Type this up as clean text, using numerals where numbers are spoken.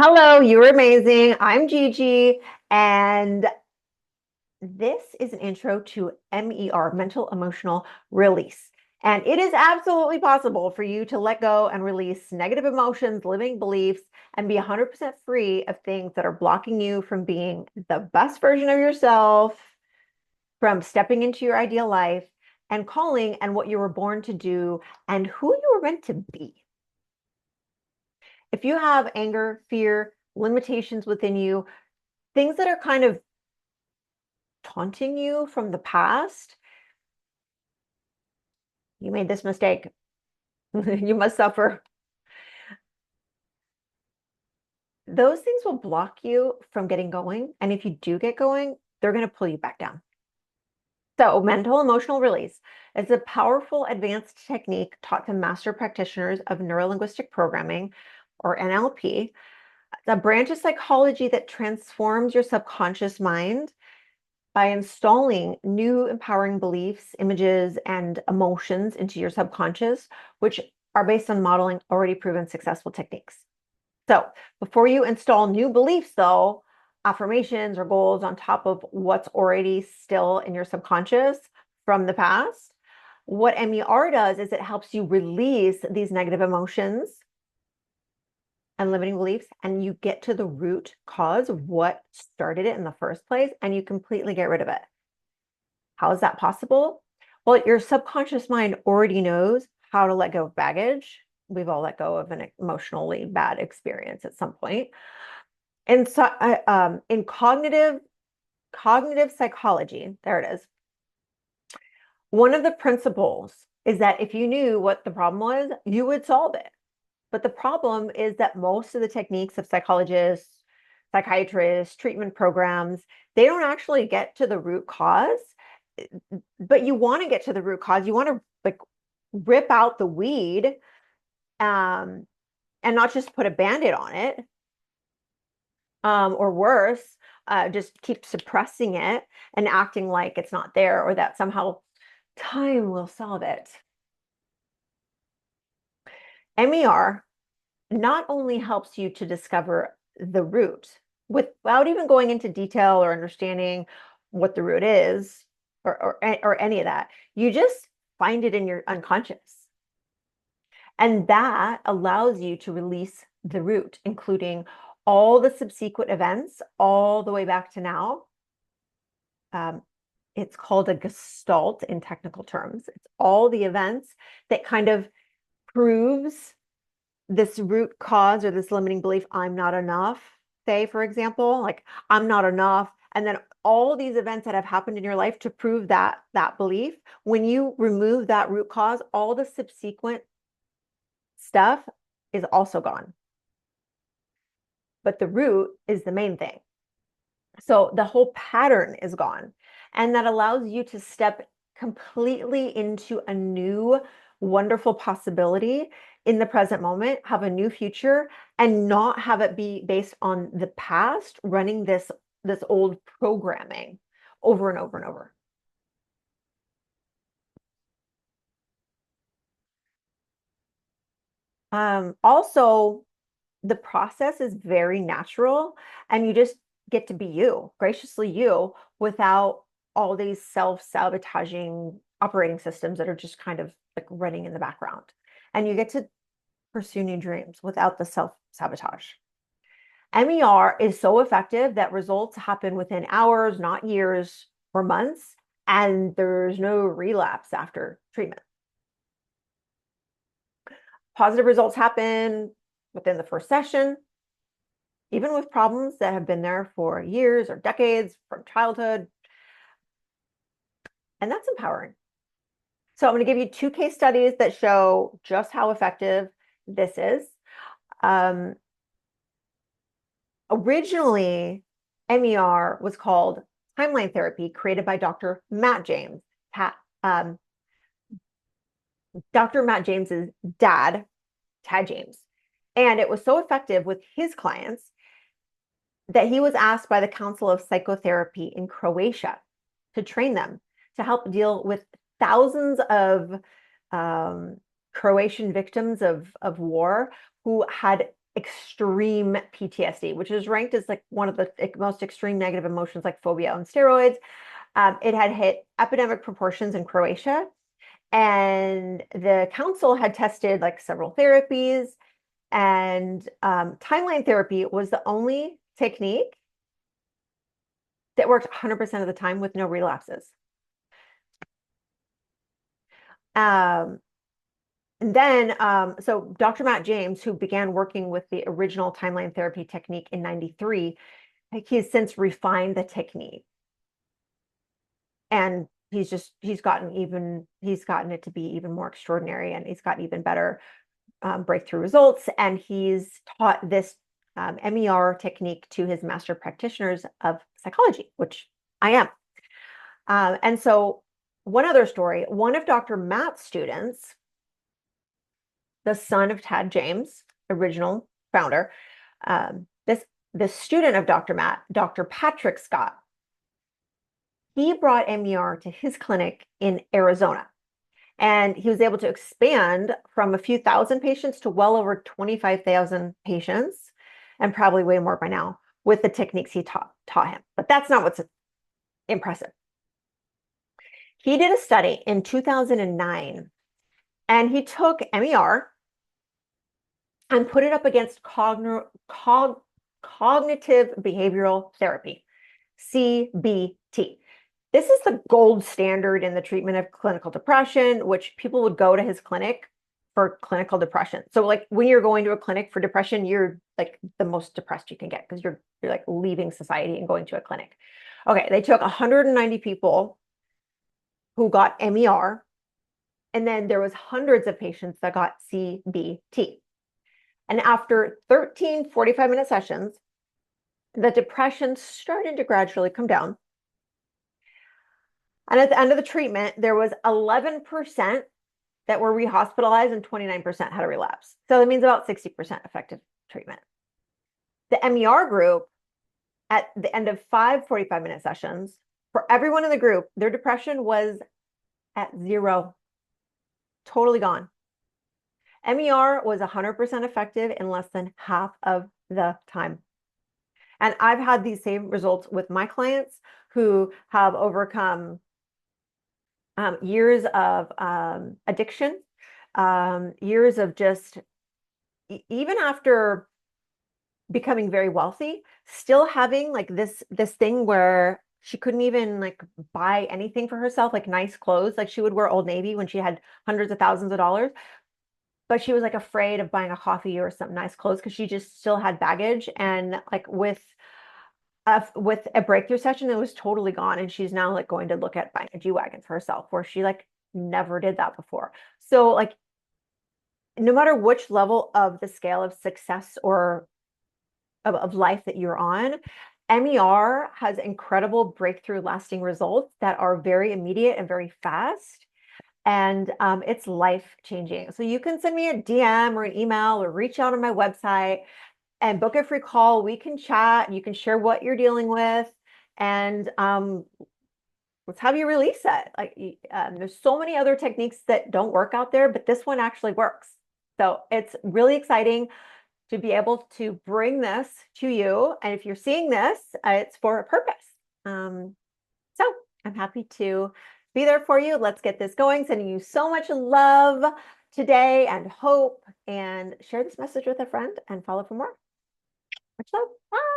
Hello, you're amazing. I'm Gigi, and this is an intro to MER, mental emotional release. And it is absolutely possible for you to let go and release negative emotions, limiting beliefs, and be 100% free of things that are blocking you from being the best version of yourself, from stepping into your ideal life, and calling and what you were born to do and who you were meant to be. If you have anger, fear, limitations within you, things that are kind of taunting you from the past, you made this mistake. You must suffer. Those things will block you from getting going. And if you do get going, they're going to pull you back down. So, mental emotional release is a powerful advanced technique taught to master practitioners of neuro-linguistic programming, or NLP. It's a branch of psychology that transforms your subconscious mind by installing new empowering beliefs, images, and emotions into your subconscious, which are based on modeling already proven successful techniques. So before you install new beliefs, though, affirmations or goals on top of what's already still in your subconscious from the past, what MER does is it helps you release these negative emotions and limiting beliefs, and you get to the root cause of what started it in the first place, and you completely get rid of it. How is that possible? Well, your subconscious mind already knows how to let go of baggage. We've all let go of an emotionally bad experience at some point. And so, in cognitive psychology, there it is. One of the principles is that if you knew what the problem was, you would solve it. But the problem is that most of the techniques of psychologists, psychiatrists, treatment programs, they don't actually get to the root cause. But you want to get to the root cause. You want to like rip out the weed, and not just put a band-aid on it, or worse, just keep suppressing it and acting like it's not there or that somehow time will solve it. MER not only helps you to discover the root without even going into detail or understanding what the root is, or any of that. You just find it in your unconscious. And that allows you to release the root, including all the subsequent events, all the way back to now. It's called a gestalt in technical terms. It's all the events that kind of proves this root cause or this limiting belief, I'm not enough, say, for example, like I'm not enough. And then all these events that have happened in your life to prove that belief, when you remove that root cause, all the subsequent stuff is also gone. But the root is the main thing. So the whole pattern is gone. And that allows you to step completely into a new, wonderful possibility in the present moment, have a new future, and not have it be based on the past running this old programming over and over and over. Also, the process is very natural, and you just get to be you, graciously you, without all these self-sabotaging operating systems that are just kind of like running in the background. And you get to pursue new dreams without the self-sabotage. MER is so effective that results happen within hours, not years or months, and there's no relapse after treatment. Positive results happen within the first session, even with problems that have been there for years or decades from childhood. And that's empowering. So I'm going to give you two case studies that show just how effective this is. Originally, MER was called timeline therapy, created by Dr. Matt James. Dr. Matt James's dad, Tad James. And it was so effective with his clients that he was asked by the Council of Psychotherapy in Croatia to train them to help deal with thousands of Croatian victims of war who had extreme PTSD, which is ranked as like one of the most extreme negative emotions, like phobia on steroids. It had hit epidemic proportions in Croatia, and the council had tested like several therapies, and timeline therapy was the only technique that worked 100% of the time with no relapses. And then, so Dr. Matt James, who began working with the original timeline therapy technique in 93, he has since refined the technique. And he's gotten it to be even more extraordinary, and he's gotten even better breakthrough results. And he's taught this MER technique to his master practitioners of psychology, which I am. And so one other story, one of Dr. Matt's students, the son of Tad James, original founder, the student of Dr. Matt, Dr. Patrick Scott, he brought MER to his clinic in Arizona. And he was able to expand from a few thousand patients to well over 25,000 patients, and probably way more by now, with the techniques he taught him. But that's not what's impressive. He did a study in 2009, and he took MER and put it up against cognitive behavioral therapy, CBT. This is the gold standard in the treatment of clinical depression, which people would go to his clinic for clinical depression. So like when you're going to a clinic for depression, you're like the most depressed you can get, because you're like leaving society and going to a clinic. Okay, they took 190 people who got MER, and then there was hundreds of patients that got CBT. And after 13 45-minute sessions, the depression started to gradually come down. And at the end of the treatment, there was 11% that were rehospitalized and 29% had a relapse. So that means about 60% effective treatment. The MER group, at the end of 5 45-minute sessions, for everyone in the group, their depression was at 0, totally gone. MER was 100% effective in less than half of the time. And I've had these same results with my clients who have overcome years of addiction, years of just, even after becoming very wealthy, still having like this thing where she couldn't even like buy anything for herself, like nice clothes. Like she would wear Old Navy when she had hundreds of thousands of dollars, but she was like afraid of buying a coffee or some nice clothes because she just still had baggage. And like with a breakthrough session, it was totally gone, and she's now like going to look at buying a G-Wagon for herself, where she like never did that before. So like no matter which level of the scale of success or of life that you're on, MER has incredible breakthrough lasting results that are very immediate and very fast. And it's life changing. So you can send me a DM or an email or reach out on my website and book a free call. We can chat. You can share what you're dealing with, and let's have you release it. Like there's so many other techniques that don't work out there, but this one actually works. So it's really exciting to be able to bring this to you. And if you're seeing this, it's for a purpose. So I'm happy to be there for you. Let's get this going. Sending you so much love today and hope, and share this message with a friend and follow for more. Much love. Bye.